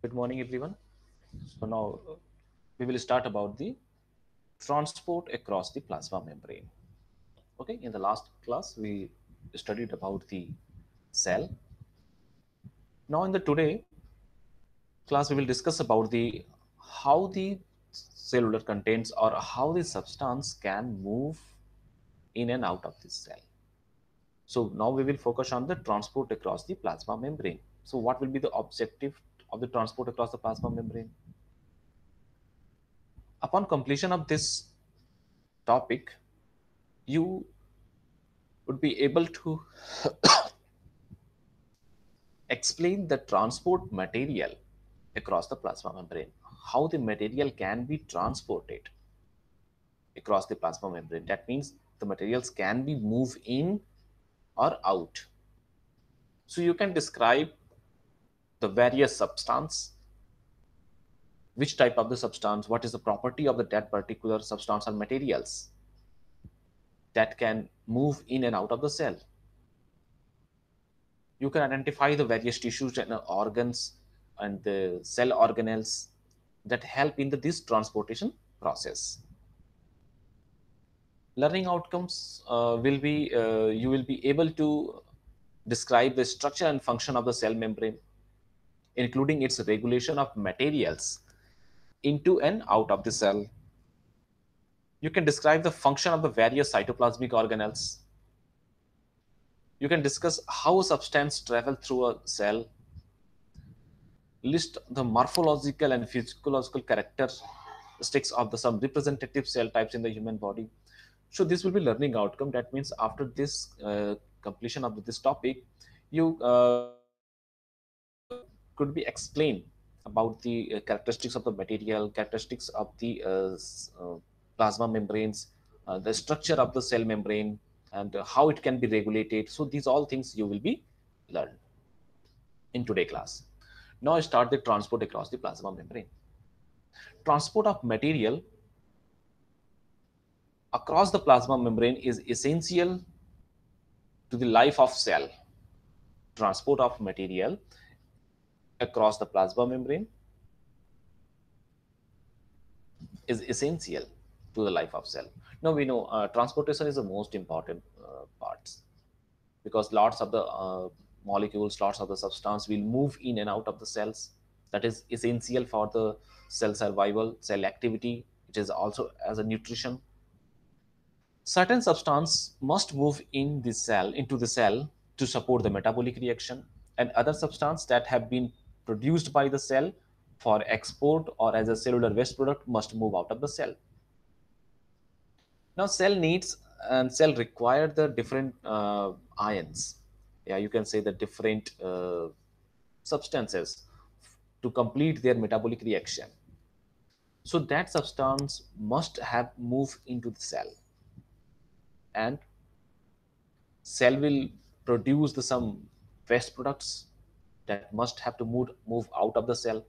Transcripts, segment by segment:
Good morning, everyone. So now we will start about the transport across the plasma membrane. Okay, in the last class we studied about the cell. Now in the today class we will discuss about the how the cellular contents or how the substance can move in and out of this cell. So now we will focus on the transport across the plasma membrane. So what will be the objective of the transport across the plasma membrane? Upon completion of this topic, you would be able to explain the transport material across the plasma membrane, how the material can be transported across the plasma membrane. That means the materials can be moved in or out. So you can describe the various substance, which type of the substance, what is the property of that particular substance or materials that can move in and out of the cell. You can identify the various tissues and organs and the cell organelles that help in this transportation process. Learning outcomes will be you will be able to describe the structure and function of the cell membrane, including its regulation of materials into and out of the cell. You can describe the function of the various cytoplasmic organelles. You can discuss how a substance travels through a cell, list the morphological and physiological characteristics of the some representative cell types in the human body. So this will be learning outcome. That means after this completion of this topic, you could be explained about the characteristics of the material, characteristics of the plasma membranes, the structure of the cell membrane, and how it can be regulated. So these all things you will be learned in today class. Now I start the transport across the plasma membrane. Transport of material across the plasma membrane is essential to the life of cell. Transport of material across the plasma membrane is essential to the life of cell. Now we know transportation is the most important parts, because lots of the molecules, lots of the substance will move in and out of the cells. That is essential for the cell survival, cell activity. It is also as a nutrition. Certain substance must move in the cell into the cell to support the metabolic reaction, and other substance that have been produced by the cell for export or as a cellular waste product must move out of the cell. Now cell needs and cell require the different ions. Yeah, you can say the different substances to complete their metabolic reaction. So that substance must have moved into the cell, and cell will produce some waste products that must have to move out of the cell.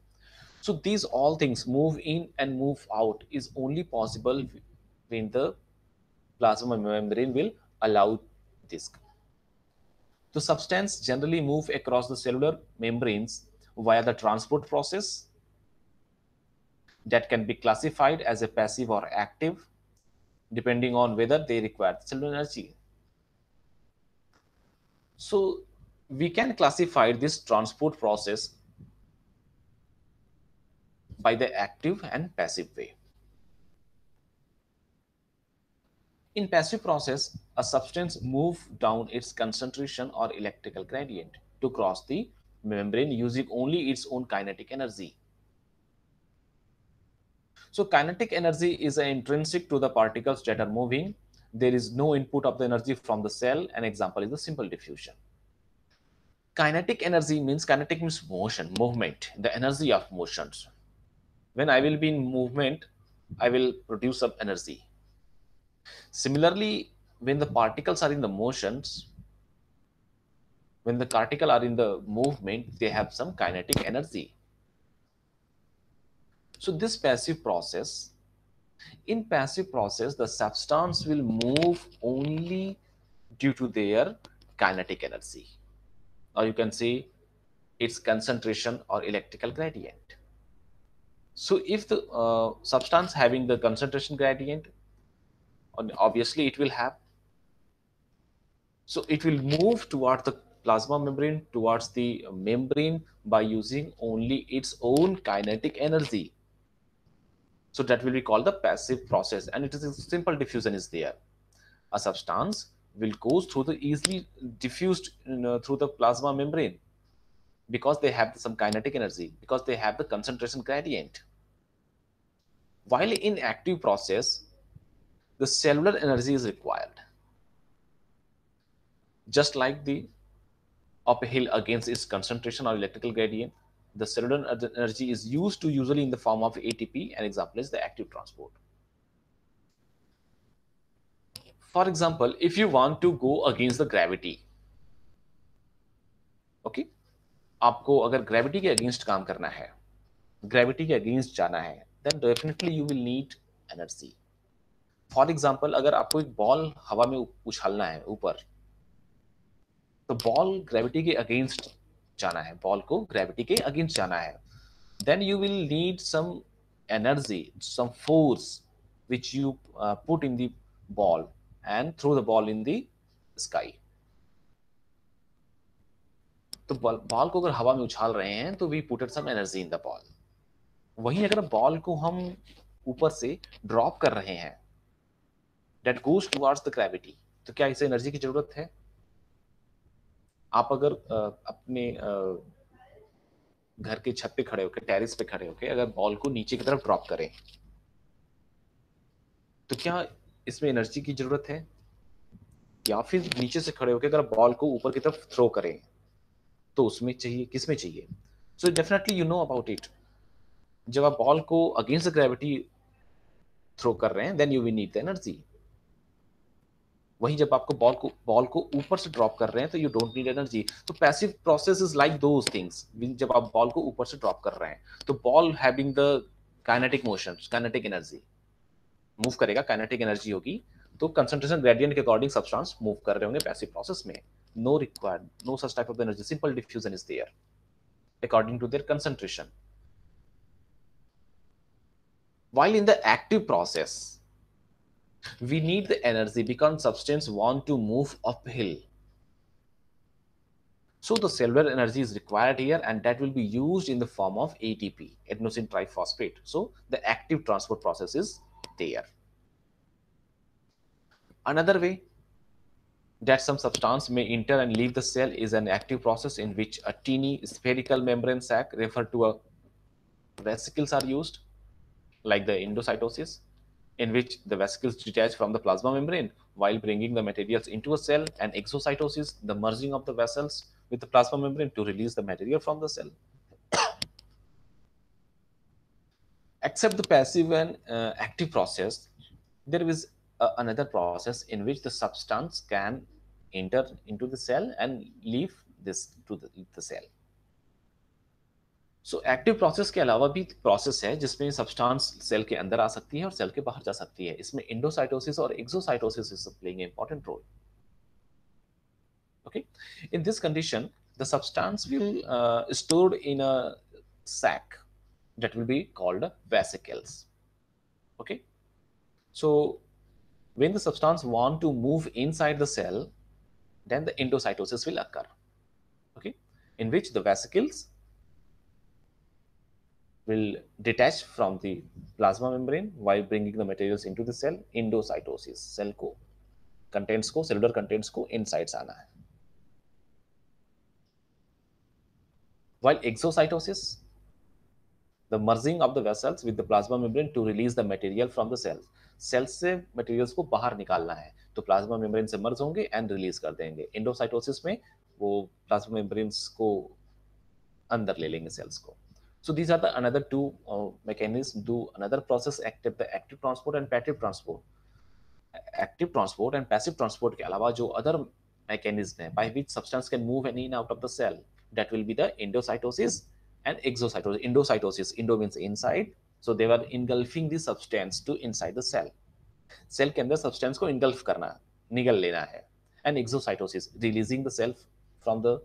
So these all things move in and move out is only possible when the plasma membrane will allow this. The substance generally move across the cellular membranes via the transport process that can be classified as a passive or active depending on whether they require cellular energy. So we can classify this transport process by the active and passive way. In passive process, a substance moves down its concentration or electrical gradient to cross the membrane using only its own kinetic energy. So kinetic energy is intrinsic to the particles that are moving. There is no input of the energy from the cell. An example is the simple diffusion. Kinetic energy means kinetic means motion, movement, the energy of motions. When I will be in movement, I will produce some energy. Similarly, when the particles are in the motions, when the particle are in the movement, they have some kinetic energy. So this passive process, in passive process, the substance will move only due to their kinetic energy, or you can say its concentration or electrical gradient. So if the substance having the concentration gradient, obviously it will have, so it will move toward the plasma membrane, towards the membrane by using only its own kinetic energy. So that will be called the passive process, and it is a simple diffusion is there. A substance will go through the easily diffused through the plasma membrane because they have some kinetic energy, because they have the concentration gradient. While in active process, the cellular energy is required. Just like the uphill against its concentration or electrical gradient, the cellular energy is used to usually in the form of ATP. An example is the active transport. For example, if you want to go against the gravity, okay, आपको अगर gravity के against काम करना है, gravity के against जाना है, then definitely you will need energy. For example, अगर आपको एक बॉल हवा में उछालना है ऊपर, तो बॉल ग्रेविटी के अगेंस्ट जाना है, बॉल को ग्रेविटी के अगेंस्ट जाना है, then you will need some energy, some force which you put in the ball and throw the ball in the sky. तो बॉल को अगर हवा में उछाल रहे हैं तो we putted some energy in the ball. वहीं अगर बॉल को हम ऊपर से ड्रॉप कर रहे हैं, that goes towards the gravity, तो क्या इसे एनर्जी की जरूरत है? आप अगर अपने घर के छत पे खड़े होकर, टेरिस पे खड़े होकर अगर बॉल को नीचे की तरफ ड्रॉप करें, तो क्या इसमें एनर्जी की जरूरत है? या फिर नीचे से खड़े होकर अगर बॉल को ऊपर की तरफ थ्रो करें, तो उसमें चाहिए, किसमें चाहिए? So definitely you know about it. जब आप बॉल को अगेंस्ट ग्रेविटी थ्रो कर रहे हैं, then you will need the energy. वहीं जब आपको बॉल को ऊपर से ड्रॉप कर रहे हैं, तो यू डोंट नीड एनर्जी. तो passive process is like those things. जब आप बॉल को ऊपर से ड्रॉप कर रहे हैं, तो ball having the kinetic motion, kinetic energy move करेगा, काइनेटिक एनर्जी होगी, तो कंसंट्रेशन ग्रेडियंट के अकॉर्डिंग सब्सटेंस मूव कर रहे होंगे पैसिव प्रोसेस में. No required, no such type of energy, simple diffusion is there according to their concentration. While in the active process, we need the energy because substance want to move uphill. So the cellular energy is required here, and that will be used in the form of ATP, adenosine triphosphate. So the active transport process is there. Another way that some substance may enter and leave the cell is an active process in which a teeny spherical membrane sac referred to a vesicles are used, like the endocytosis, in which the vesicles detach from the plasma membrane while bringing the materials into a cell, and exocytosis, the merging of the vessels with the plasma membrane to release the material from the cell. Except the passive and active process, there is another process in which the substance can enter into the cell and leave this to the cell. So active process के अलावा भी process है जिसमें substance cell के अंदर आ सकती है और सेल के बाहर जा सकती है. इसमें एंडोसाइटोसिस और exocytosis is playing important role. Okay, in this condition, the substance will stored in a sac that will be called vesicles. Okay, so when the substance want to move inside the cell, then the endocytosis will occur. Okay, in which the vesicles will detach from the plasma membrane while bringing the materials into the cell. Endocytosis, cell को contents को, cellular contents को inside आना है. While exocytosis, the merging of the vessels with the plasma membrane to release the material from the cells. Cells से materials को बाहर निकालना है, तो प्लाज्मा मेम्ब्रेन से मर्ज होंगे एंड रिलीज कर देंगे. एंडोसाइटोसिस में वो प्लाज्मा मेम्ब्रेन्स को अंदर ले लेंगे सेल्स को. So these are the another two mechanisms do another process, the active transport and passive transport. Active transport and passive transport के अलावा जो other mechanism है by which substance can move in and out of the cell, that will be the endocytosis and exocytosis. Endocytosis, endo means inside, so they were engulfing the substance to inside the cell. Cell के अंदर substance को engulf करना, निगल लेना है. And exocytosis, releasing the self from the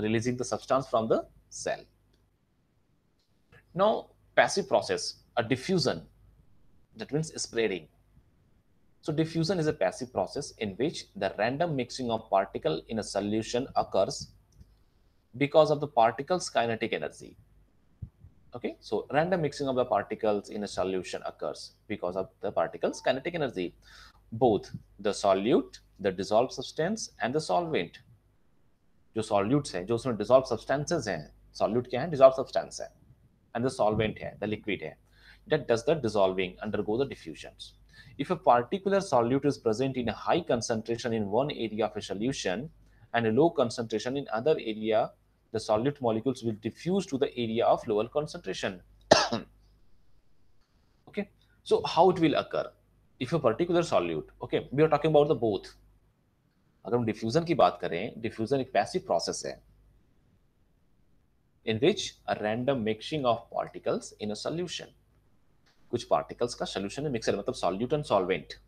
releasing the substance from the cell. Now, passive process, a diffusion, that means spreading. So diffusion is a passive process in which the random mixing of particle in a solution occurs because of the particle's kinetic energy. Okay, so random mixing of the particles in a solution occurs because of the particle's kinetic energy. Both the solute, the dissolved substance, and the solvent, जो solutes हैं, जो उसमें dissolved substances हैं, solute क्या है, dissolved substance है, and the solvent है, the liquid है, that does the dissolving undergo the diffusions. If a particular solute is present in a high concentration in one area of a solution and a low concentration in other area, the solute molecules will diffuse to the area of lower concentration. Okay, so how it will occur? If a particular solute, okay, we are talking about the both. अगर हम diffusion की बात करें, diffusion एक passive process है in which a random mixing of particles in a solution, कुछ particles का solution में mixer मतलब solute and solvent,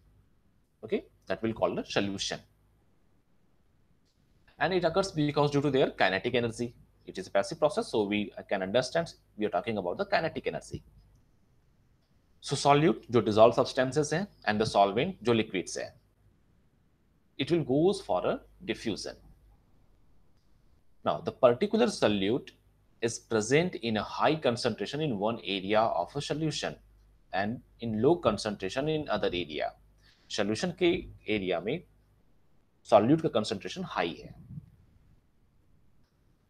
okay, that will call the solution, and it occurs because due to their kinetic energy. It is a passive process, so we can understand we are talking about the kinetic energy. So solute जो dissolved substances हैं and the solvent जो liquids हैं, it will goes for a diffusion. Now the particular solute is present in a high concentration in one area of a solution and in low concentration in other area. Solution के area में solute का concentration high है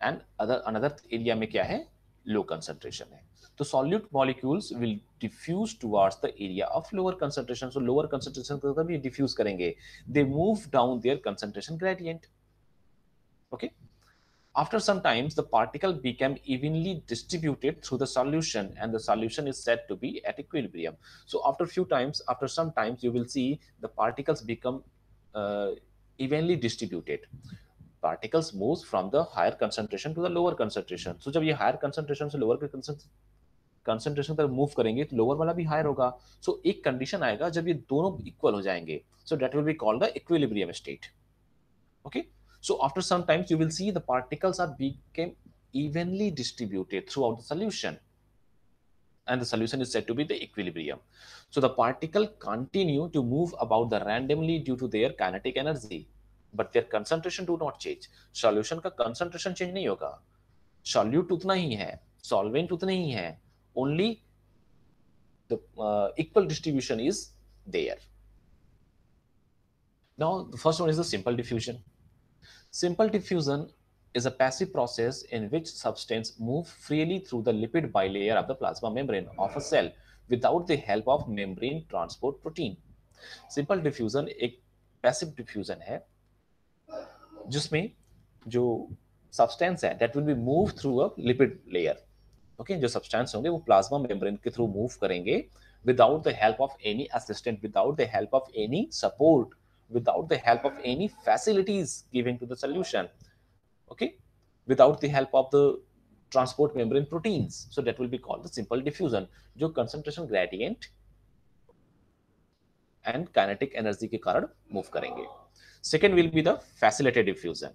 and another area में क्या है, low concentration है. तो solute molecules will diffuse towards the area of lower concentration. So lower concentration को कभी diffuse करेंगे, they move down their concentration gradient. Okay. After some times, the particle become evenly distributed through the solution and the solution is said to be at equilibrium. So after some times, you will see the particles become evenly distributed. Particles moves from the higher concentration to the lower concentration. So जब ये higher concentration से lower concentration तक move करेंगे तो lower वाला भी higher होगा. So एक condition आएगा जब ये दोनों equal हो जाएंगे. So that will be called the equilibrium state. Okay. So after some times you will see the particles are became evenly distributed throughout the solution and the solution is said to be the equilibrium. So the particle continue to move about the randomly due to their kinetic energy, but their concentration do not change. Solution का concentration change नहीं होगा, solute उतना ही है, solvent उतना ही है, only the equal distribution is there. Now the first one is the simple diffusion. Simple diffusion is a passive process in which substance move freely through the lipid bilayer of the plasma membrane of a cell without the help of membrane transport protein. Simple diffusion एक passive diffusion है जिसमें जो substance है that will be moved through a lipid layer. Okay, जो substance होंगे वो plasma membrane के through move करेंगे without the help of any assistant, without the help of any support, without the help of any facilities given to the solution. Okay, without the help of the transport membrane proteins. So that will be called the simple diffusion, जो concentration gradient and kinetic energy के कारण move करेंगे. Second will be the facilitated diffusion.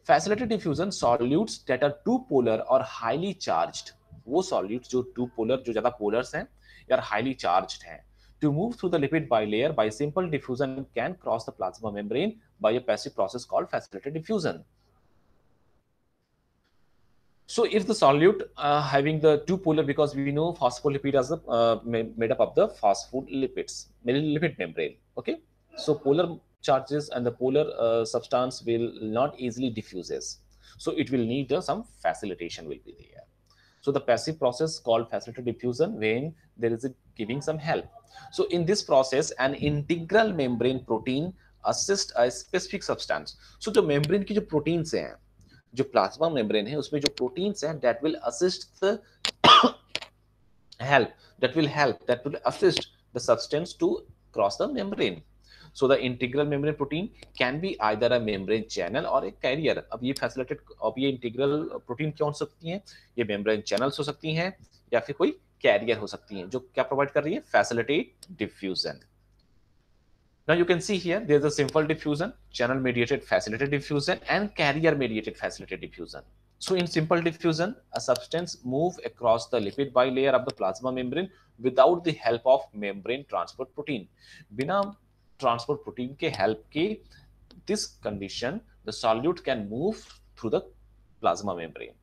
Facilitated diffusion, solutes that are two polar or highly charged, वो solutes जो two polar, जो ज्यादा polars हैं या highly charged हैं, to move through the lipid bilayer by simple diffusion can cross the plasma membrane by a passive process called facilitated diffusion. So if the solute having the two polar, because we know phospholipid as made up of the phospholipids, lipid membrane. Okay, so polar charges and the polar substance will not easily diffuses. So it will need some facilitation will be there. So the passive process called facilitated diffusion when there is giving some help. So in this process, an integral membrane protein assists a specific substance. So the membrane की जो proteins हैं, जो plasma membrane है उसमें जो proteins हैं that will assist the that will assist the substance to cross the membrane. So the integral membrane protein can be either a membrane channel or a carrier. अब ये facilitated, अब ये integral protein क्या हो सकती हैं, ये membrane channels हो सकती हैं या फिर कोई carrier हो सकती हैं जो क्या provide कर रही है, facilitate diffusion. Now you can see here there is a simple diffusion, channel mediated facilitated diffusion and carrier mediated facilitated diffusion. So in simple diffusion, a substance move across the lipid bilayer of the plasma membrane without the help of membrane transport protein. बिना transport protein के help के this condition, the solute can move through the plasma membrane.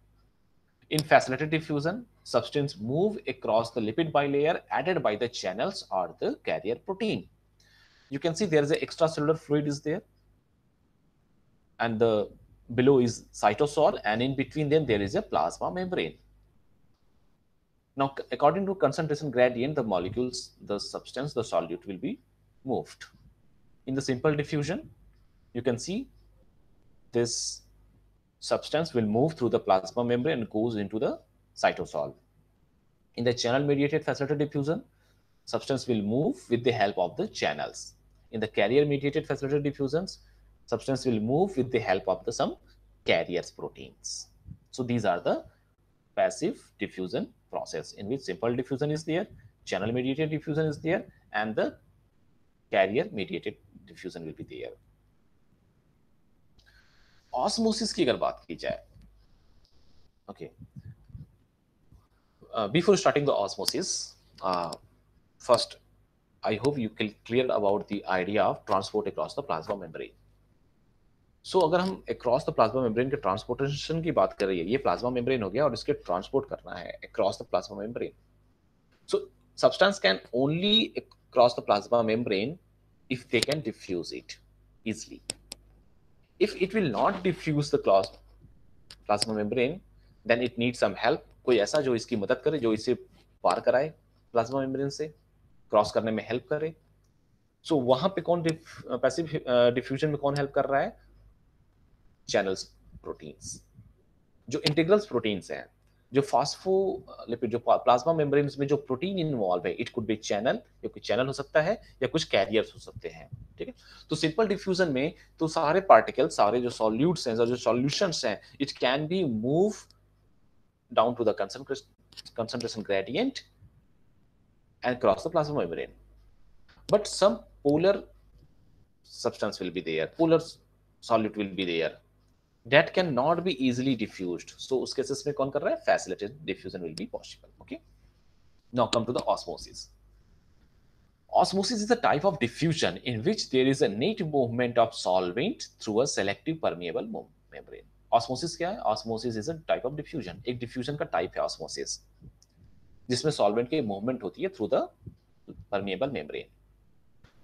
In facilitated diffusion, substance move across the lipid bilayer added by the channels or the carrier protein. You can see there is an extracellular fluid is there, and the below is cytosol, and in between them there is a plasma membrane. Now, according to concentration gradient, the molecules, the substance, the solute will be moved. In the simple diffusion, you can see this substance will move through the plasma membrane and goes into the cytosol. In the channel-mediated facilitated diffusion, substance will move with the help of the channels. In the carrier-mediated facilitated diffusions, substance will move with the help of the some carriers proteins. So these are the passive diffusion process in which simple diffusion is there, channel-mediated diffusion is there, and the carrier-mediated diffusion will be there. Osmosis की अगर बात की जाए, okay. Before starting the osmosis, first, I hope you clear about the idea of transport across the plasma membrane. So, अगर हम across the plasma membrane के transportation की बात कर रही है, ये plasma membrane हो गया और इसके transport करना है across the plasma membrane. So, substance can only cross the plasma membrane if they can diffuse it easily. If it will not diffuse the plasma membrane, then it needs some help. कोई ऐसा जो इसकी मदद करे, जो इसे पार कराए plasma membrane से, क्रॉस करने में हेल्प करे. सो वहां पे कौन पैसिव डिफ्यूजन में कौन हेल्प कर रहा है? चैनल्स प्रोटीन्स, जो इंटीग्रल्स प्रोटीन्स हैं, जो फास्फोलिपिड, जो प्लाज्मा मेम्ब्रेन्स में जो प्रोटीन इन्वॉल्व है, इट कुड बी चैनल, या कोई चैनल हो सकता है या कुछ कैरियर्स हो सकते हैं. ठीक है, तो सिंपल डिफ्यूजन में तो सारे पार्टिकल्स, सारे जो सॉल्यूट्स हैं, जो सॉल्यूशंस हैं, it can be move down to the concentration gradient and cross the plasma membrane. But some polar substance will be there, polar solute will be there, that cannot be easily diffused. So उस cases में कौन कर रहा है? Facilitated diffusion will be possible. Okay. Now come to the osmosis. Osmosis is a type of diffusion in which there is a net movement of solvent through a selective permeable membrane. Osmosis क्या है? Osmosis is a type of diffusion. एक diffusion का type है osmosis, जिसमें solvent की movement होती है through the permeable membrane.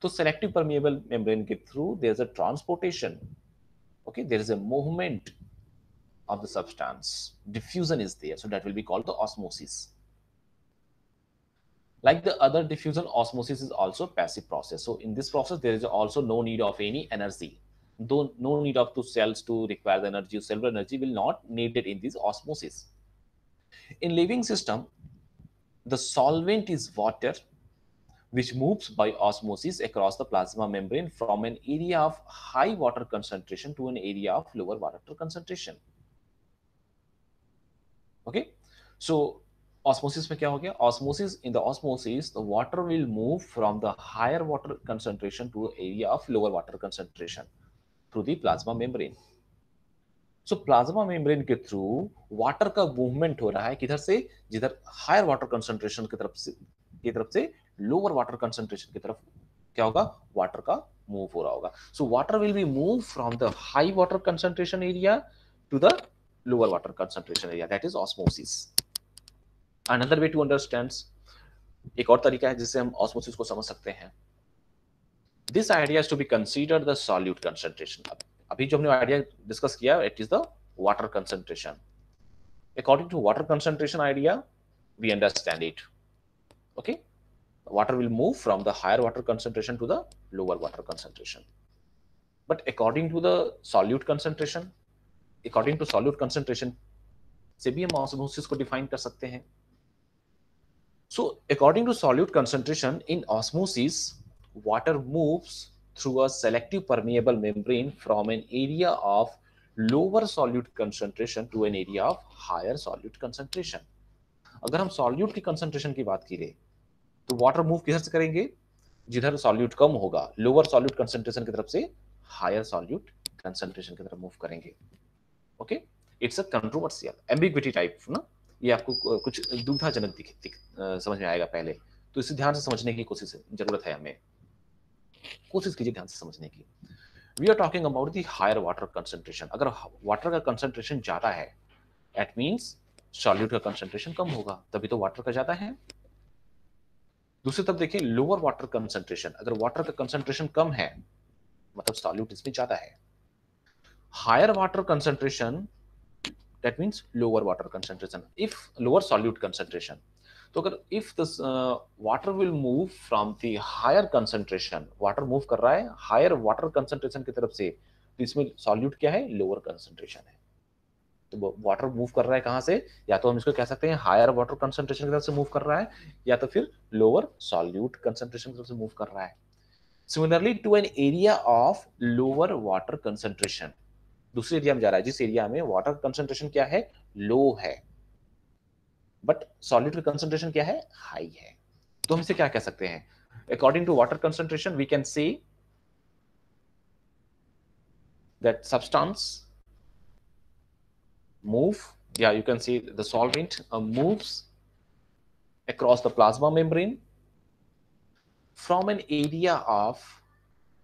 तो selective permeable membrane के through there is a transportation. Okay, there is a movement of the substance. Diffusion is there, so that will be called the osmosis. Like the other diffusion, osmosis is also a passive process. So in this process, there is also no need of any energy. Though no need of the cells to require the energy, cellular energy will not needed in this osmosis. In living system, the solvent is water, which moves by osmosis across the plasma membrane from an area of high water concentration to an area of lower water concentration. Okay, so osmosis में क्या हो गया? Osmosis, in the osmosis, the water will move from the higher water concentration to an area of lower water concentration through the plasma membrane. So plasma membrane के through water का movement हो रहा है किधर से? जिधर higher water concentration की तरफ से lower water concentration की तरफ क्या होगा? Water का move हो रहा होगा. So water will be moved from the high water concentration area to the lower water concentration area. That is osmosis. Another way to understand, एक और तरीका है जिससे हम osmosis को समझ सकते हैं. This idea is to be considered the solute concentration. अभी जो हमने आइडिया डिस्कस किया, it is the water concentration. According to water concentration idea, we understand it. Okay, water will move from the higher water concentration to the lower water concentration. But according to the solute concentration, से भी हम osmosis को define कर सकते हैं. So according to solute concentration in osmosis, water moves through a selective permeable membrane from an area of lower solute concentration to an area of higher solute concentration. अगर हम solute की concentration की बात करें, तो water move किधर से करेंगे? जिधर solute कम होगा, lower solute concentration की तरफ से higher solute concentration की तरफ move करेंगे. Okay? It's a controversial ambiguity type ना, ये आपको कुछ दुविधाजनक समझ में आएगा पहले, तो इसे ध्यान से समझने की कोशिश जरूरत है हमें, कोशिश कीजिए ध्यान से समझने की। We are talking about the higher water concentration. अगर वाटर का कंसंट्रेशन ज्यादा है, एट मीन्स सॉल्यूट का कंसंट्रेशन कम होगा, तभी तो वाटर का ज्यादा है। दूसरी तरफ देखिए लोअर वाटर कंसंट्रेशन, अगर वाटर का कंसंट्रेशन कम है मतलब सॉल्यूट इसमें ज्यादा है। Higher water concentration that means lower water concentration, if lower solute concentration, तो अगर if the water will move from the higher concentration, water move कर रहा है higher water concentration की तरफ से, तो इसमें solute क्या है, lower concentration है। तो वाटर मूव कर रहा है कहां से, या तो हम इसको कह सकते हैं हायर वाटर कंसंट्रेशन की तरफ से मूव कर रहा है, या तो फिर लोअर सॉल्यूट कंसंट्रेशन की तरफ से मूव कर रहा है। Similarly to an area of lower water concentration, दूसरे एरिया में जा रहा है जिस एरिया में वाटर कंसंट्रेशन क्या है, लो है, बट सॉलिड का कंसंट्रेशन क्या है, हाई है। तो हम इसे क्या कह सकते हैं, according to water concentration we can say that substance move, yeah, you can see the solvent moves across the plasma membrane from an area of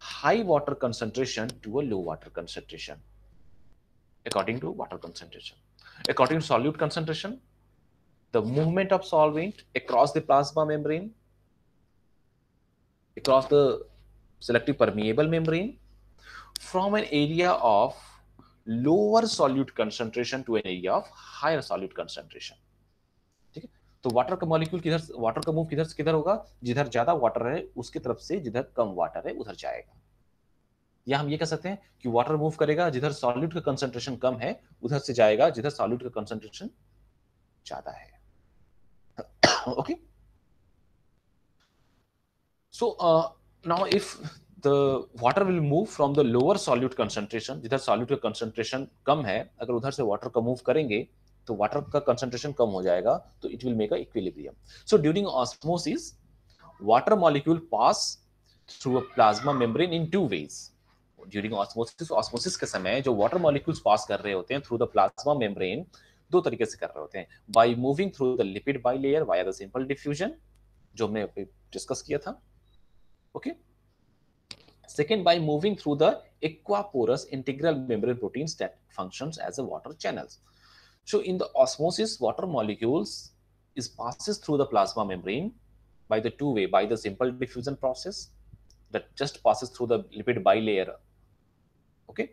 high water concentration to a low water concentration according to water concentration. According to solute concentration, the movement of solvent across the plasma membrane, across the selective permeable membrane, from an area of lower solute concentration to an area of higher solute concentration. ठीक है, तो water का molecule किधर, water का move किधर से किधर होगा, जिधर ज्यादा वाटर है उसकी तरफ से जिधर कम वाटर है उधर जाएगा। या हम ये कह सकते हैं कि वाटर मूव करेगा जिधर सॉल्यूट का कंसंट्रेशन कम है उधर से जाएगा जिधर सॉल्यूट का कंसंट्रेशन ज्यादा है। Okay, so now if the water will move from the lower solute concentration, जिधर सॉल्यूट का कंसंट्रेशन कम है, अगर उधर से वाटर का मूव करेंगे तो वाटर का कंसंट्रेशन कम हो जाएगा, तो it will make a equilibrium. So during osmosis water molecule pass through a plasma membrane in two ways. During osmosis, osmosis के समय जो water molecules pass कर रहे होते हैं through the plasma membrane, दो तरीके से कर रहे होते हैं, by moving through the lipid bilayer via the simple diffusion, जो हमने डिस्कस किया था, okay? Second, by moving through the aquaporous integral membrane proteins that functions as a water channels. So in the osmosis, water molecules is passes through the plasma membrane by the two way, by the simple diffusion process that just passes through the lipid bilayer, okay,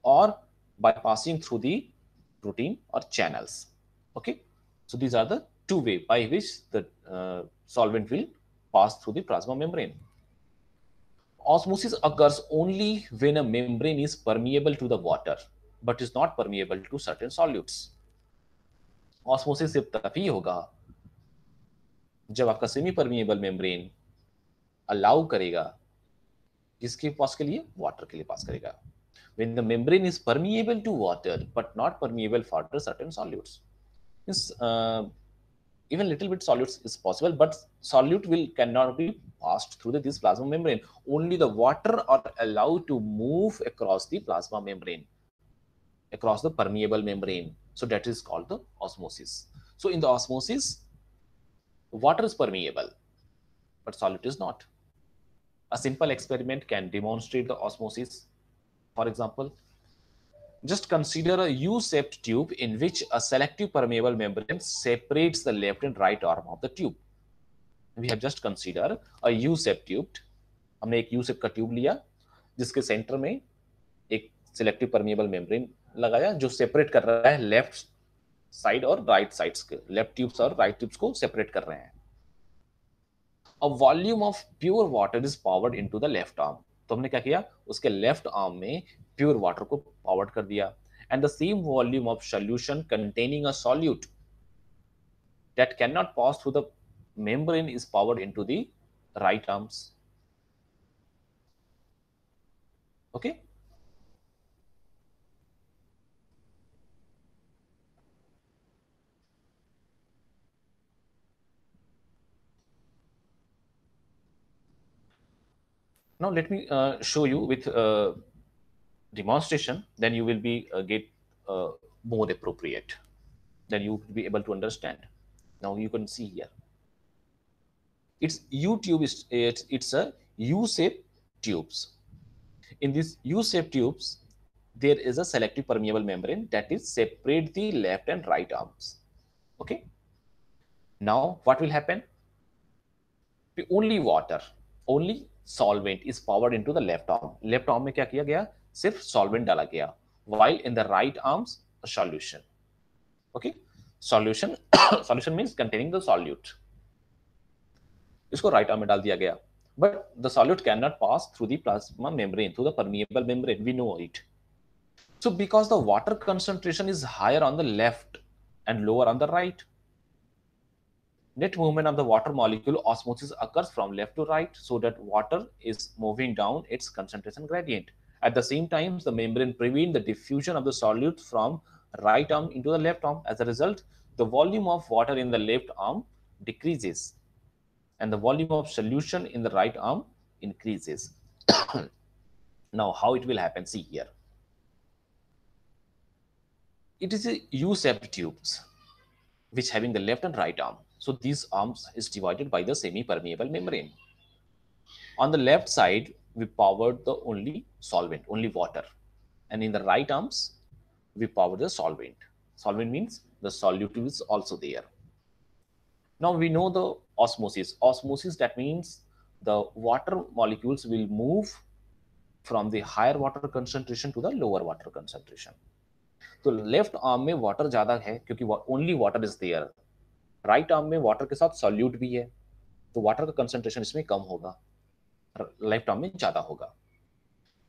or by passing through the protein or channels, okay. So these are the two way by which the solvent will pass through the plasma membrane. Osmosis occurs only when a membrane is permeable to the water but is not permeable to certain solutes. Osmosis सिर्फ तभी होगा जब आपका semi permeable membrane allow करेगा, किसके पास के लिए, water के लिए पास करेगा। when the membrane is permeable to water but not permeable for certain solutes, means even little bit solutes is possible, but solute will cannot be passed through this plasma membrane. Only the water are allowed to move across the plasma membrane, across the permeable membrane, so that is called the osmosis. So in the osmosis, water is permeable but solute is not. A simple experiment can demonstrate the osmosis. For example, just consider a U-shaped tube in which a selective permeable membrane separates the left and right arm of the tube. We have just considered a U-shaped tube. हमने एक U-shape का tube लिया जिसके centre में एक selective permeable membrane लगाया जो separate कर रहा है लेफ्ट साइड और राइट साइड्स के, लेफ्ट ट्यूब्स और राइट ट्यूब्स को सेपरेट कर रहे हैं। A volume of pure water is powered into the left arm. तो हमने क्या किया, उसके लेफ्ट आर्म में प्योर वाटर को पावर्ड कर दिया, and the same volume of solution containing a solute that cannot pass through the membrane is powered into the right arms. Okay, now let me show you with demonstration, then you will be get more appropriate. Then you will be able to understand. Now you can see here. It's U tube is it's a U-shaped tubes. In these U-shaped tubes, there is a selective permeable membrane that is separate the left and right arms. Okay. Now what will happen? Only water, only solvent is poured into the left arm. Left arm में क्या किया गया? सिर्फ solvent डाला गया. While in the right arms, a solution. Okay. Solution solution means containing the solute. इसको right arm में डाल दिया गया. But the solute cannot pass through the plasma membrane, through the permeable membrane. We know it. So because the water concentration is higher on the left and lower on the right, net movement of the water molecule osmosis occurs from left to right, so that water is moving down its concentration gradient. At the same time, the membrane prevents the diffusion of the solute from right arm into the left arm. As a result, the volume of water in the left arm decreases and the volume of solution in the right arm increases. Now, how it will happen? See here. It is a U-shaped tubes which having the left and right arm. So these arms is divided by the semi-permeable membrane. On the left side, we powered the only solvent, only water. And in the right arms, we power the solvent. Solvent means the solute is also there. Now we know the osmosis. Osmosis, that means the water molecules will move from the higher water concentration to the lower water concentration. तो left arm में water ज्यादा है क्योंकि only water is there. Right arm में water के साथ solute भी है, तो वाटर का कंसंट्रेशन इसमें कम होगा, लेफ्ट आर्म में ज्यादा होगा.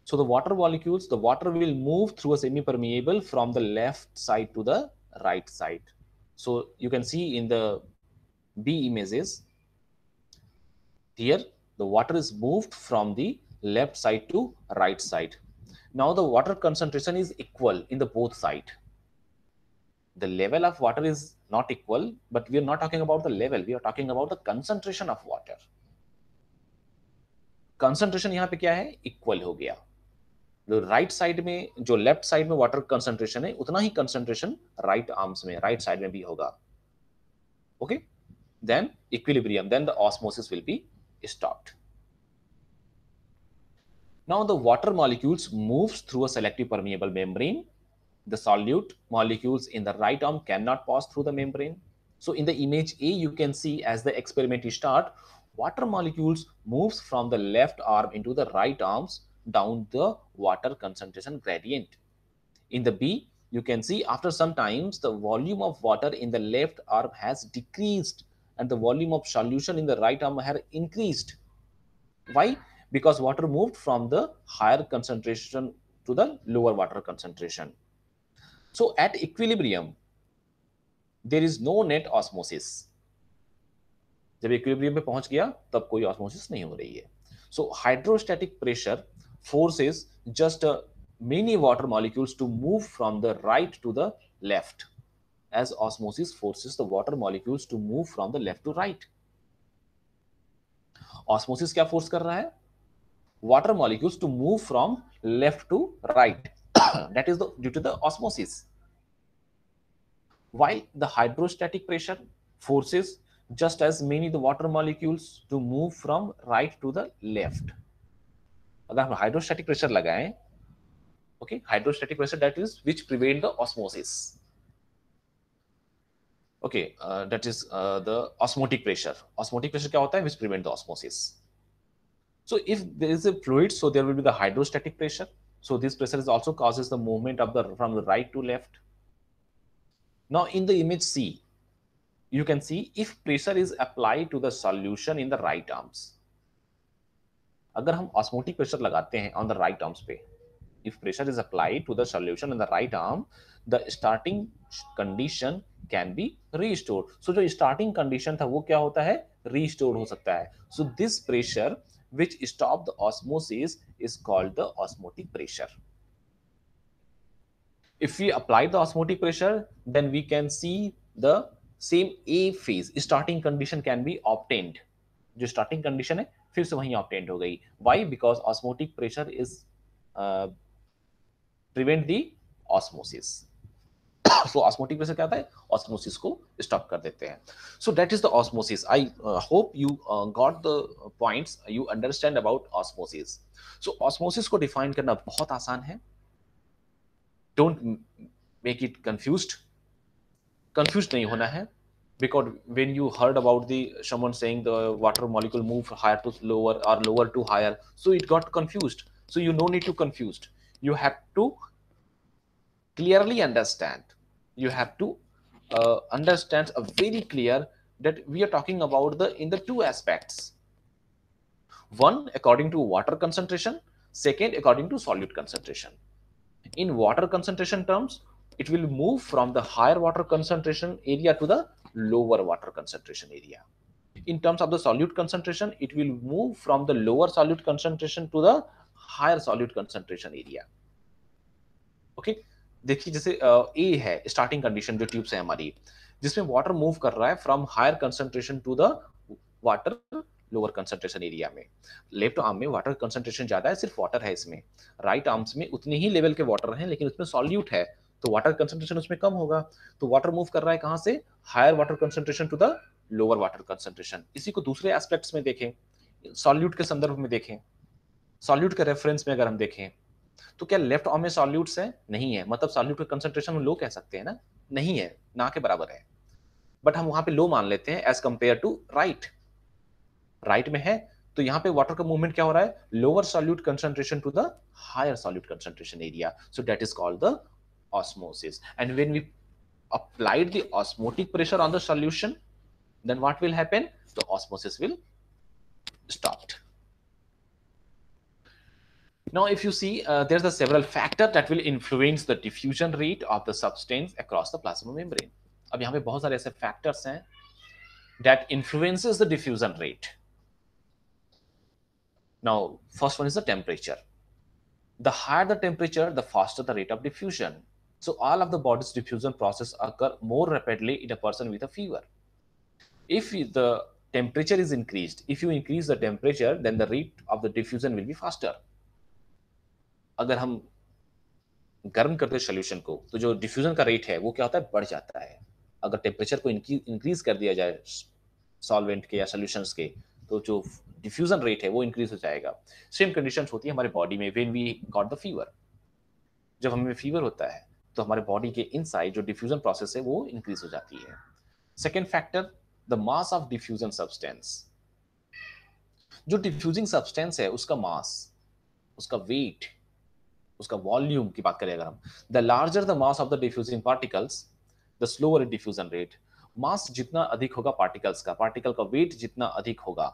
So the water molecules, the water will move through a semi-permeable from the left side to the right side. So you can see in the B images, here the water is moved from the left side to right side. Now the water concentration is equal in the both side. The level of water is not equal, but we are not talking about the level, we are talking about the concentration of water. Concentration यहाँ पे क्या है? Equal हो गया. जो right side में, जो left side में वाटर कंसंट्रेशन है, उतना ही कंसंट्रेशन राइट आर्म्स में, राइट साइड में भी होगा. Okay, then equilibrium, then the osmosis will be stopped. Now the water molecules moves through a selective permeable membrane. The solute molecules in the right arm cannot pass through the membrane. So in the image A, you can see as the experiment start, water molecules moves from the left arm into the right arms down the water concentration gradient. In the B, you can see after some times the volume of water in the left arm has decreased and the volume of solution in the right arm has increased. Why? Because water moved from the higher concentration to the lower water concentration. So at equilibrium, there is no net osmosis. जब equilibrium पे पहुंच गया तब कोई osmosis नहीं हो रही है. So hydrostatic pressure forces just many water molecules to move from the right to the left, as osmosis forces the water molecules to move from the left to right. Osmosis क्या force कर रहा है? Water molecules to move from left to right. That is due to the osmosis. While the hydrostatic pressure forces just as many the water molecules to move from right to the left. अगर हम hydrostatic pressure लगाएं, okay, hydrostatic pressure, that is which prevent the osmosis. Okay, that is the osmotic pressure. Osmotic pressure क्या होता है? Which prevent the osmosis. So if there is a fluid, so there will be the hydrostatic pressure. So this pressure is also causes the movement of the from the right to left. Now in the image C, you can see if pressure is applied to the solution in the right arms. अगर हम osmotic pressure लगाते हैं on the right arms पे, if pressure is applied to the solution in the right arm, the starting condition can be restored. So जो starting condition था वो क्या होता है? Restored हो सकता है. So this pressure which stop the osmosis is called the osmotic pressure. If we apply the osmotic pressure, then we can see the same A phase starting condition can be obtained. जो starting condition है फिर से वहीं obtained हो गई. Why? Because osmotic pressure is prevent the osmosis. So osmotic pressure क्या होता है, ऑस्मोसिस को स्टॉप कर देते हैं. सो that is the osmosis. I hope you got the points, you understand about osmosis. So osmosis को डिफाइन करना बहुत आसान है. डोंट मेक इट कंफ्यूज नहीं होना है, because when you heard about the someone saying the water molecule move higher to lower or lower to higher, so it got confused. So you no need to confused, you have to clearly understand, you have to understand a very clear that we are talking about the in the two aspects. One according to water concentration, second according to solute concentration. In water concentration terms, it will move from the higher water concentration area to the lower water concentration area. In terms of the solute concentration, it will move from the lower solute concentration to the higher solute concentration area. Okay, देखिए जैसे ए है starting condition जो tube से हमारी, जिसमें water move कर रहा है from higher concentration to the water lower concentration area में. लेफ्ट आर्म में वाटर कंसंट्रेशन ज्यादा है, सिर्फ वाटर है इसमें. राइट आर्म्स में उतने ही लेवल के वाटर हैं, लेकिन उसमें सॉल्यूट है, तो वाटर कंसंट्रेशन उसमें कम होगा. तो वाटर मूव कर रहा है कहां से, higher water concentration to the lower water concentration. इसी को दूसरे एस्पेक्ट्स में देखें, सॉल्यूट के संदर्भ में देखें, सॉल्यूट के रेफरेंस में अगर हम देखें, तो क्या लेफ्ट आर्म में सॉल्यूट्स है, नहीं है, मतलब सॉल्यूट का कंसंट्रेशन लो कह सकते हैं ना, नहीं है, ना के बराबर है, बट हम वहां पे लो मान लेते हैं as compare to right. Right में है तो यहाँ पे वाटर का मूवमेंट क्या हो रहा है, lower solute concentration to the higher solute concentration area. So that is called the osmosis. And when we applied the osmotic pressure on the solution, then what will happen, the osmosis will stop. Now if you see, there's the several factors that will influence the diffusion rate of the substance across the plasma membrane. अब यहाँ पे बहुत सारे ऐसे factors हैं that influences the diffusion rate. Now first one is the temperature. The higher the temperature, the faster the rate of diffusion. So all of the body's diffusion process occur more rapidly in a person with a fever. If the temperature is increased, if you increase the temperature, then the rate of the diffusion will be faster. अगर हम गर्म करते हैं solution को, तो जो diffusion का rate है वो क्या होता है, बढ़ जाता है. अगर टेम्परेचर को इंक्रीज कर दिया जाए सॉल्वेंट के या सोल्यूशंस के, तो जो डिफ्यूजन रेट है वो इंक्रीज हो जाएगा. सेम कंडीशंस होती है हमारे बॉडी में when we got the fever. जब हमें फीवर होता है तो हमारे बॉडी के इनसाइड जो डिफ्यूजन प्रोसेस है वो इंक्रीज हो जाती है. Second factor, the mass of diffusion substance. जो डिफ्यूजिंग सब्सटेंस है उसका मास, उसका वेट, उसका वॉल्यूम की बात करें अगर हम, the larger the mass of the diffusing particles, the slower diffusion rate. Mass जितना अधिक होगा पार्टिकल्स का, पार्टिकल का वेट जितना अधिक होगा,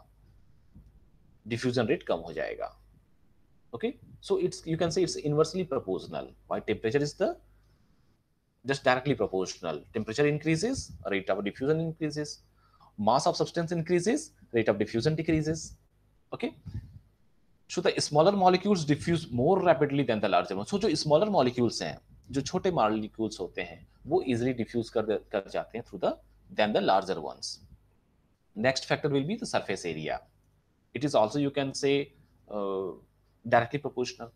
डिफ्यूजन रेट कम हो जाएगा. Okay, so it's, you can say it's inversely proportional. Why? Temperature is the just directly proportional. Temperature increases, rate of diffusion increases. Mass of substance increases, rate of diffusion decreases. Okay, so the smaller molecules diffuse more rapidly than the larger ones. So जो smaller molecules हैं, जो छोटे molecules होते हैं, वो easily diffuse कर जाते हैं through the than the larger ones. Next factor will be the surface area. It is also, you can say, directly proportional.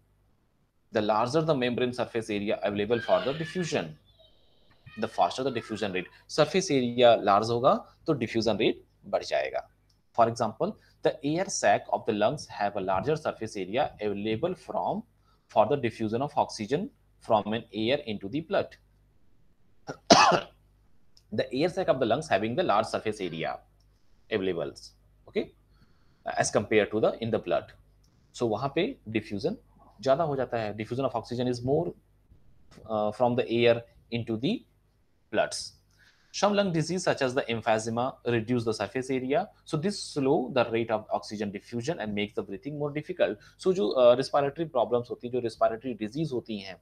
The larger the membrane surface area available for the diffusion, the faster the diffusion rate. Surface area large होगा तो diffusion rate बढ़ जाएगा. For example, the air sac of the lungs have a larger surface area available for the diffusion of oxygen from an air into the blood. The air sac of the lungs having the large surface area available, okay, as compared to the in the blood. So वहाँ पे diffusion ज़्यादा हो जाता है. Diffusion of oxygen is more from the air into the bloods. Some lung disease such as the emphysema reduce the surface area, so this slow the rate of oxygen diffusion and makes the breathing more difficult. So जो respiratory problems होती हैं, जो respiratory disease होती हैं,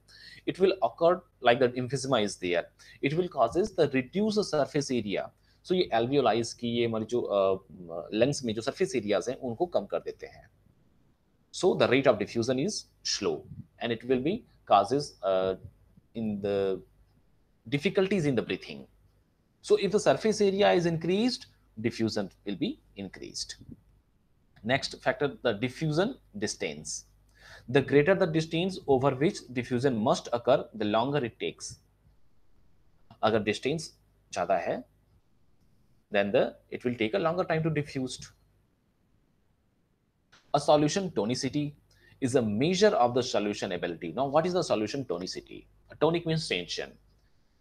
it will occur like the emphysema is there. It will causes the reduce the surface area. So ये alveoli की ये हमारी जो lungs में जो surface areas हैं उनको कम कर देते हैं. So the rate of diffusion is slow, and it will be causes in the difficulties in the breathing. So if the surface area is increased, diffusion will be increased. Next factor, the diffusion distance. The greater the distance over which diffusion must occur, the longer it takes. अगर distance ज़्यादा है then it will take a longer time to diffuse. A solution tonicity is a measure of the solution ability. Now, what is the solution tonicity? A tonic means tension.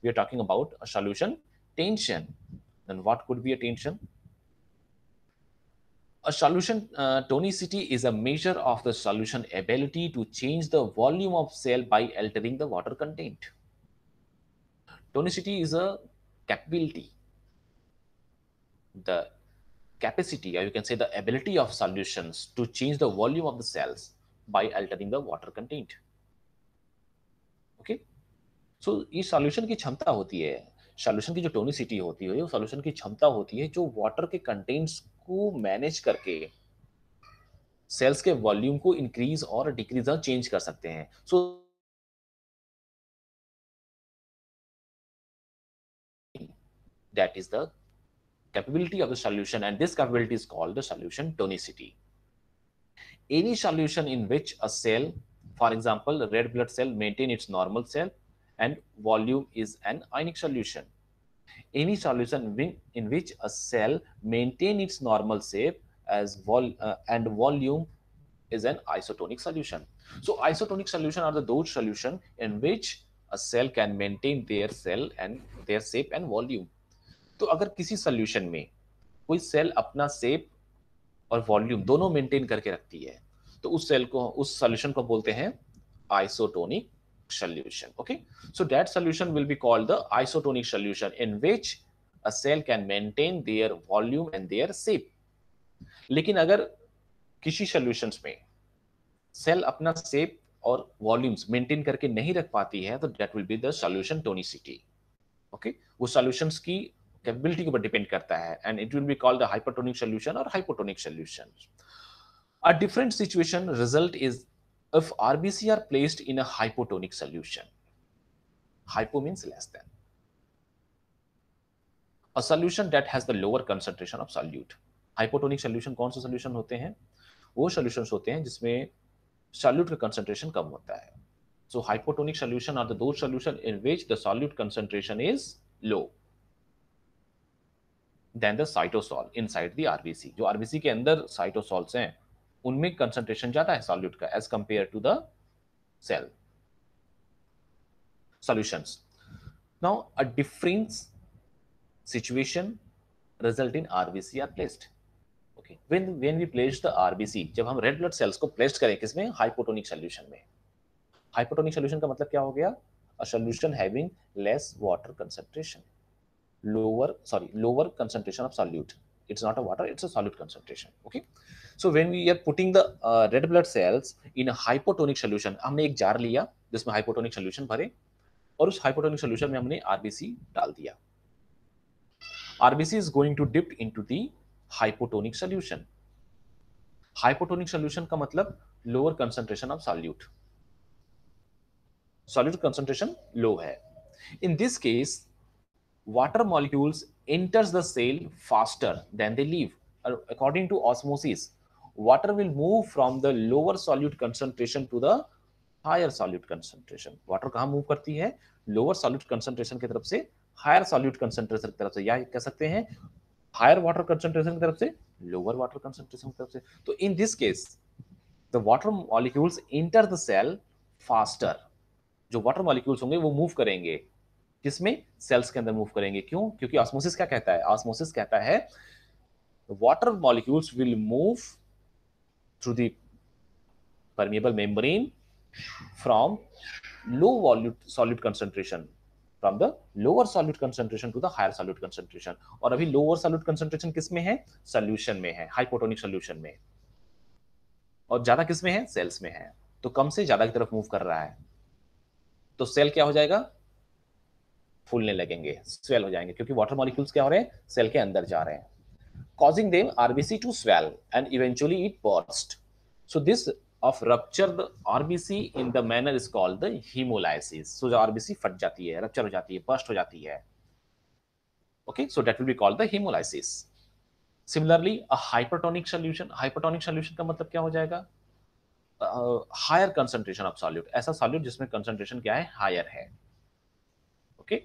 We are talking about a solution tension. Then what could be a tension? A solution tonicity is a measure of the solution ability to change the volume of cell by altering the water content. Tonicity is a capability, the capacity, or you can say the ability of solutions to change the volume of the cells by altering the water content. Okay, so ये solution की क्षमता होती है, solution की जो tonicity होती है वो सॉल्यूशन की क्षमता होती है जो वाटर के कंटेंट्स को मैनेज करके सेल्स के वॉल्यूम को इंक्रीज और डिक्रीज और चेंज कर सकते हैं. सो that is the capability of the solution, and this capability is called the solution tonicity. Any solution in which a cell, for example the red blood cell, maintain its normal cell and volume is an ionic solution. Any solution in which a cell maintain its normal shape as and volume is an isotonic solution. So isotonic solution are those solution in which a cell can maintain their cell and their shape and volume. तो अगर किसी solution में कोई cell अपना shape और volume दोनों maintain करके रखती है तो उस सेल को, उस सॉल्यूशन को बोलते हैं isotonic solution. Okay, so that solution will be called the isotonic solution in which a cell can maintain their volume and their shape. लेकिन अगर किसी सॉल्यूशंस में सेल अपना शेप और वॉल्यूम्स मेंटेन करके नहीं रख पाती है तो that will be the solution tonicity. Okay, वो सॉल्यूशंस की कैपेबिलिटी के ऊपर डिपेंड करता है and it will be called the hypertonic solution और hypotonic solution. A different situation result is if RBC are placed in a hypotonic solution. Hypo means less than. A solution that has the lower concentration of solute. Hypotonic solution कौन से solution होते हैं? वो solutions होते हैं जिसमें solute का concentration कम होता है. So hypotonic solution are those solution in which the solute concentration is low than the cytosol inside the RBC. जो RBC के अंदर cytosols हैं उनमें concentration ज्यादा है solute का as compared to the cell solutions. Now a different situation result in RBC are placed. Okay, when we place the RBC, जब हम red blood cells को place करें किसमें? Hypotonic solution में. Hypotonic solution का मतलब क्या हो गया? A solution having less water concentration, lower concentration of solute. It's not a water, it's a solute concentration. Okay, so when we are putting the red blood cells in a hypotonic solution, हमने एक jar लिया जिसमें hypotonic solution भरे और उस hypotonic solution में हमने RBC डाल दिया. RBC is going to dip into the hypotonic solution. Hypotonic solution का मतलब lower concentration of solute. Solute concentration low है. In this case, water molecules enters the cell faster than they leave. According to osmosis, water will move from the lower solute concentration to the higher solute concentration. Water कहाँ move करती है? Lower solute concentration की तरफ से higher solute concentration की तरफ से, या कह सकते हैं higher water concentration की तरफ से lower water concentration की तरफ से. तो in this case, the water molecules enter the cell faster. जो water molecules होंगे वो move करेंगे किसमें? सेल्स के अंदर मूव करेंगे. क्यों? क्योंकि ऑस्मोसिस क्या कहता है? ऑस्मोसिस कहता है water molecules will move through the permeable membrane from low solute concentration, from the lower solute concentration to the higher solute concentration. और अभी lower solute concentration किस में है? सॉल्यूशन में है, हाइपोटोनिक सॉल्यूशन में. और ज्यादा किस में है? सेल्स में है. तो कम से ज्यादा की तरफ मूव कर रहा है तो सेल क्या हो जाएगा? फूलने लगेंगे, स्वेल हो जाएंगे, क्योंकि वाटर मॉलिक्यूल्स क्या हो रहे हैं? सेल के अंदर जा रहे हैं, causing them RBC to swell and eventually it burst. So this of rupture the RBC in the manner is called the hemolysis. So जो RBC फट जाती है, रप्चर हो जाती है, burst हो जाती है. Okay, so that will be called the hemolysis. Similarly, a hypertonic solution. Hypertonic solution का मतलब क्या हो जाएगा? Higher concentration of solute. ऐसा solute जिसमें concentration क्या है? Higher है. Okay.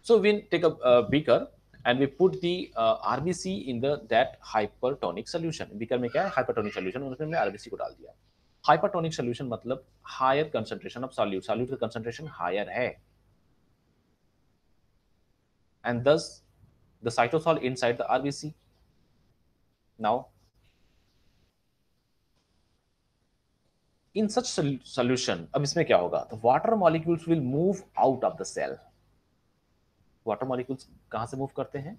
So we take a beaker and we put the RBC in the that hypertonic solution. beaker में क्या है, hypertonic solution, उसमें हमने RBC को डाल दिया. Hypertonic solution मतलब higher concentration of solute. Solute का concentration higher है, and thus the cytosol inside the RBC. Now in such solution, अब इसमें क्या होगा, the water molecules will move out of the cell. Water molecules कहाँ से move करते हैं,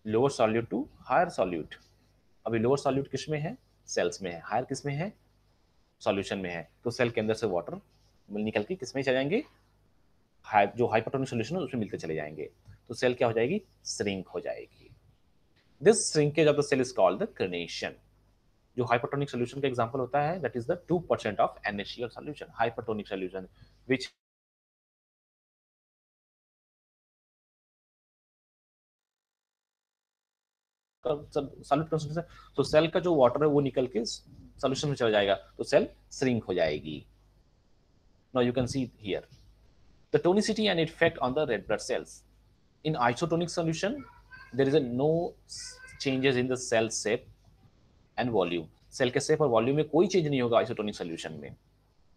lower solute to higher solute. अभी लोअर सॉल्यूट किस में है, सेल्स में है. हायर किस में है, सॉल्यूशन में है. तो सेल के अंदर से वाटर निकल के किस में चले जाएंगे, जो हाइपरटोनिक सॉल्यूशन है उसमें मिलकर चले जाएंगे. तो सेल क्या हो जाएगी, श्रिंक हो जाएगी. This shrinkage of the cell is called the crenation. जो हाइपरटोनिक सॉल्यूशन का एग्जांपल होता है, that is the 2% of NaCl solution, hypertonic solution which solute concentration. तो सेल का जो वाटर है वो निकल के सॉल्यूशन में चला जाएगा, तो सेल श्रिंक हो जाएगी. Now you can see here the tonicity and effect on the red blood cells. In isotonic solution, there is a no changes in the cell shape and volume. Cell के shape और volume में कोई change नहीं होगा isotonic solution में.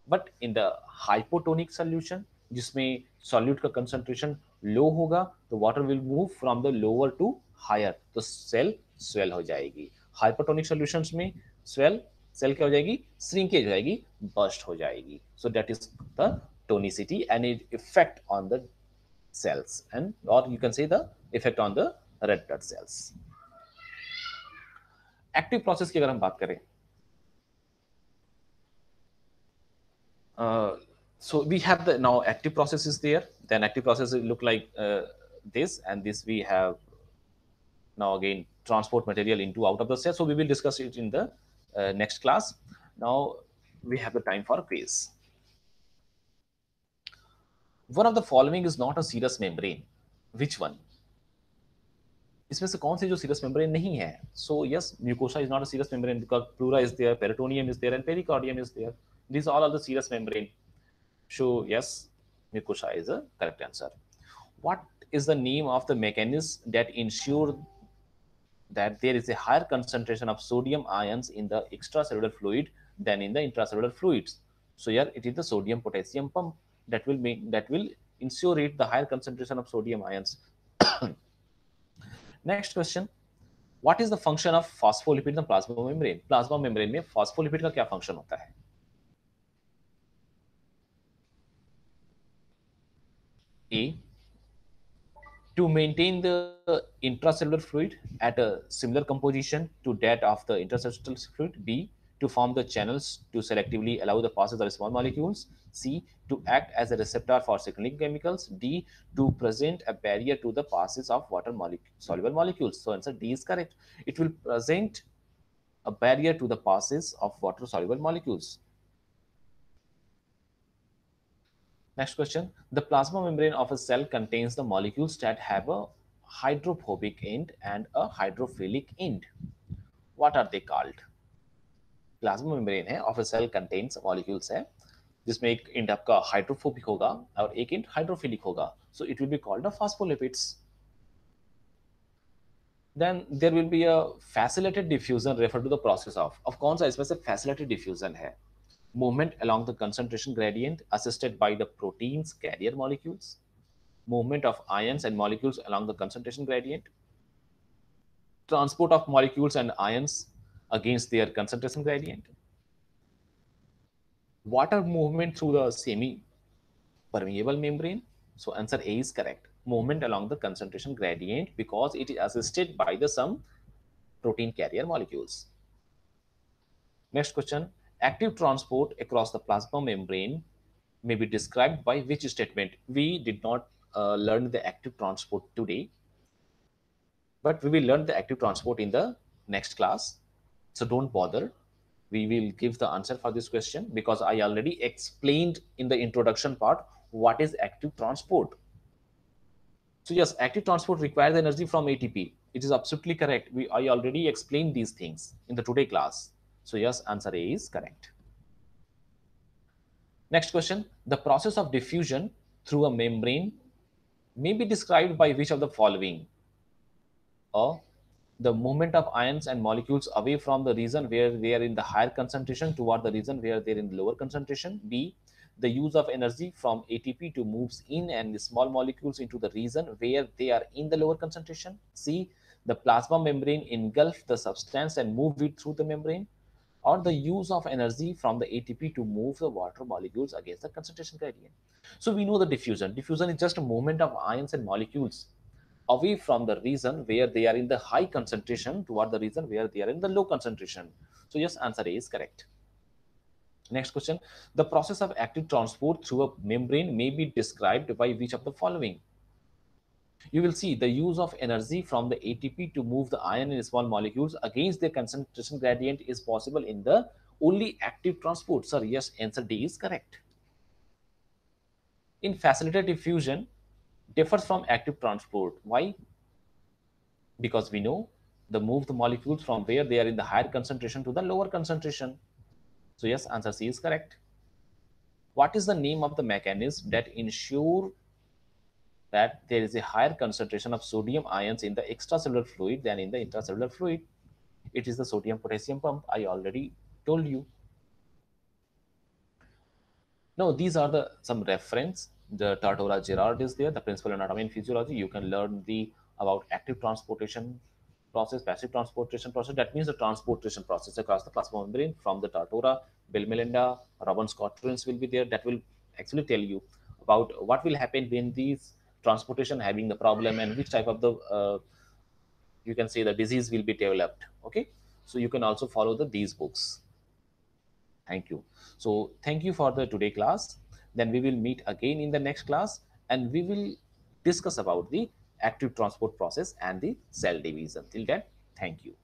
But in the hypotonic solution, जिसमें solute का concentration low होगा, तो water will move from the lower to higher, तो सेल स्वेल हो जाएगी. हाइपोटोनिक सॉल्यूशंस में सेल क्या हो जाएगी, श्रिंकेज हो जाएगी, बर्स्ट हो जाएगी. सो that is the tonicity and its effect on the cells, and or you can say the effect on the red blood cells. Active process की अगर हम बात करें, so we have the now active process is there. Then active process look like this, and this we have now again transport material into out of the cell. So we will discuss it in the next class. Now we have the time for quiz. One of the following is not a serous membrane. Which one? इसमें से कौन सी जो serous membrane नहीं है? So yes, mucosa is not a serous membrane because pleura is there, peritoneum is there and pericardium is there. These all are the serous membrane. So yes, mucosa is a correct answer. What is the name of the mechanism that ensure that there is a higher concentration of sodium ions in the extracellular fluid than in the intracellular fluids? So here it is the sodium potassium pump that will ensure it the higher concentration of sodium ions. Next question. What is the function of phospholipid in the plasma membrane? Plasma membrane में phospholipid का क्या function होता है? A, to maintain the intracellular fluid at a similar composition to that of the interstitial fluid. B, to form the channels to selectively allow the passage of small molecules. C, to act as a receptor for signaling chemicals. D, to present a barrier to the passage of water soluble molecules. So answer D is correct. It will present a barrier to the passage of water soluble molecules. Next question. The plasma membrane of a cell contains the molecules that have a hydrophobic end and a hydrophilic end. What are they called? Plasma membrane है of a cell contains molecules है जिसमें एक and आपका hydrophobic होगा और एक and hydrophilic होगा. So it will be called a phospholipids. Then there will be a facilitated diffusion referred to the process of कौन सा इसमें से facilitated diffusion है? Movement along the concentration gradient assisted by the proteins carrier molecules, movement of ions and molecules along the concentration gradient, transport of molecules and ions against their concentration gradient, water movement through the semi permeable membrane. So answer A is correct. Movement along the concentration gradient because it is assisted by the some protein carrier molecules. Next question. Active transport across the plasma membrane may be described by which statement? We did not learn the active transport today, but we will learn the active transport in the next class. So don't bother. We will give the answer for this question because I already explained in the introduction part what is active transport. So yes, active transport requires energy from ATP. It is absolutely correct. I already explained these things in the today class. So yes, answer A is correct. Next question. The process of diffusion through a membrane may be described by which of the following? A, the movement of ions and molecules away from the region where they are in the higher concentration toward the region where they are in the lower concentration. B, the use of energy from ATP to moves in and small molecules into the region where they are in the lower concentration. C, the plasma membrane engulf the substance and move it through the membrane, or the use of energy from the ATP to move the water molecules against the concentration gradient. So we know the diffusion. Diffusion is just a movement of ions and molecules away from the region where they are in the high concentration toward the region where they are in the low concentration. So yes, answer A is correct. Next question. The process of active transport through a membrane may be described by which of the following? You will see the use of energy from the ATP to move the ion in small molecules against their concentration gradient is possible in the only active transport. Sir, yes, answer D is correct. In facilitated diffusion differs from active transport. Why? Because we know the move the molecules from where they are in the higher concentration to the lower concentration. So yes, answer C is correct. What is the name of the mechanism that ensure that there is a higher concentration of sodium ions in the extracellular fluid than in the intracellular fluid? It is the sodium potassium pump. I already told you. Now these are the some reference. The Tartora Gerard is there, the principal anatomy and physiology. You can learn the about active transportation process, passive transportation process. That means the transportation process across the plasma membrane from the Tartora. Bill Melinda, Robin Scott Prince will be there. That will actually tell you about what will happen when these transportation having the problem and which type of the you can say the disease will be developed. Okay, so you can also follow these books. Thank you. So thank you for the today class. Then we will meet again in the next class and we will discuss about the active transport process and the cell division. Till then, thank you.